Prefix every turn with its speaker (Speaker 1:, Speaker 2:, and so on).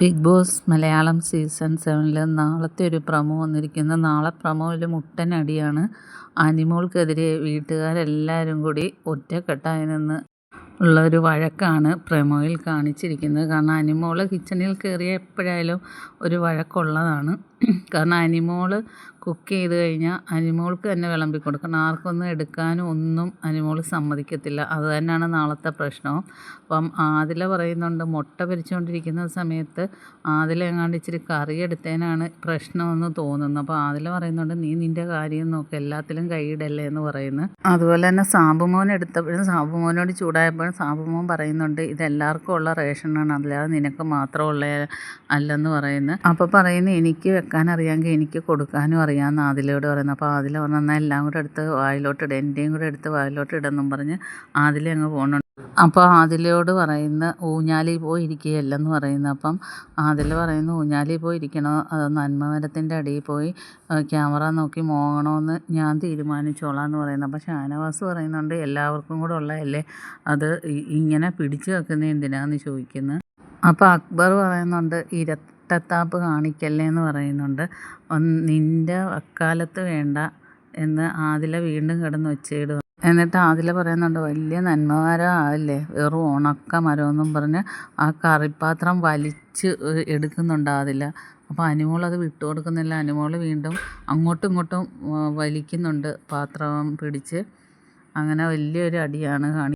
Speaker 1: Big boss Malayalam season 7 നാളത്തെ ഒരു promo വന്നിരിക്കുന്നു. നാളെ പ്രൊമോയിൽ മുട്ടനടിയാണ്. അനിമോൾക്കെതിരെ വീട്ടുകാരെല്ലാവരും കൂടി ഒറ്റക്കെട്ടായി നിന്ന് ഉള്ള ഒരു വഴക്കാണ് പ്രൊമോയിൽ കാണിച്ചിരിക്കുന്നത്. കാരണം അനിമോൾ കിച്ചണിൽ കയറിയ എപ്പോഴായാലും ഒരു വഴക്കുള്ളതാണ്. കാരണം അനിമോൾ കുക്ക് ചെയ്ത് കഴിഞ്ഞാൽ അനിമോൾക്ക് തന്നെ വിളമ്പി കൊടുക്കണം. ആർക്കൊന്നും എടുക്കാനും ഒന്നും അനിമോൾ സമ്മതിക്കത്തില്ല. അത് തന്നെയാണ് നാളത്തെ പ്രശ്നവും. അപ്പം ആദില പറയുന്നുണ്ട്, മുട്ട പൊരിച്ചുകൊണ്ടിരിക്കുന്ന സമയത്ത് ആദില എങ്ങാണ്ട് ഇച്ചിരി കറി എടുത്തതിനാണ് പ്രശ്നമെന്ന് തോന്നുന്നു. അപ്പോൾ ആദില പറയുന്നുണ്ട്, നീ നിൻ്റെ കാര്യം നോക്ക്, എല്ലാത്തിലും കൈയിടല്ലേ എന്ന് പറയുന്നു. അതുപോലെ തന്നെ സാബുമോൻ എടുത്തപ്പോഴും സാബുമോനോട് ചൂടായപ്പോഴും സാബുമോൻ പറയുന്നുണ്ട്, ഇതെല്ലാവർക്കും ഉള്ള റേഷനാണ്, അല്ലാതെ നിനക്ക് മാത്രമുള്ള അല്ലെന്ന് പറയുന്നു. അപ്പോൾ പറയുന്നു, എനിക്ക് വെക്കാൻ അറിയാമെങ്കിൽ എനിക്ക് കൊടുക്കാനും അറിയാമെന്ന് ആദിലയോട് പറയുന്നു. അപ്പോൾ ആദില പറഞ്ഞു, എന്നാൽ എല്ലാം കൂടെ എടുത്ത് വായിലോട്ടിടും, എൻ്റെയും കൂടെ എടുത്ത് വായിലോട്ടിടെന്നും പറഞ്ഞ് ആദില അങ്ങ് പോകുന്നുണ്ട്. അപ്പോൾ ആദിലയോട് പറയുന്ന, ഊഞ്ഞാലിൽ പോയി ഇരിക്കുകയല്ലെന്ന് പറയുന്നു. അപ്പം ആദില പറയുന്നു, ഊഞ്ഞാലിൽ പോയി ഇരിക്കണോ അതോ നന്മമരത്തിൻ്റെ അടിയിൽ പോയി ക്യാമറ നോക്കി മോങ്ങണമെന്ന് ഞാൻ തീരുമാനിച്ചോളാം എന്ന് പറയുന്നു. അപ്പോൾ ഷാനവാസ് പറയുന്നുണ്ട്, എല്ലാവർക്കും കൂടെ ഉള്ളതല്ലേ, അത് ഇങ്ങനെ പിടിച്ചു വെക്കുന്നത് എന്തിനാന്ന് ചോദിക്കുന്നു. അപ്പോൾ അക്ബർ പറയുന്നുണ്ട്, ഇരട്ടത്താപ്പ് കാണിക്കല്ലേ എന്ന് പറയുന്നുണ്ട്. നിൻ്റെ വക്കാലത്ത് വേണ്ട എന്ന് ആദില വീണ്ടും കിടന്ന് ഒച്ചയിടുക. എന്നിട്ട് ആദില പറയുന്നുണ്ട്, വലിയ നന്മമരം ആവില്ലേ, വെറും ഉണക്ക മരമെന്നും പറഞ്ഞ് ആ കറിപ്പാത്രം വലിച്ച് എടുക്കുന്നുണ്ട് ആദില. അപ്പോൾ അനിമോൾ അത് വിട്ടുകൊടുക്കുന്നില്ല. അനിമോൾ വീണ്ടും അങ്ങോട്ടും ഇങ്ങോട്ടും വലിക്കുന്നുണ്ട് പാത്രം പിടിച്ച്. അങ്ങനെ വലിയൊരു അടിയാണ്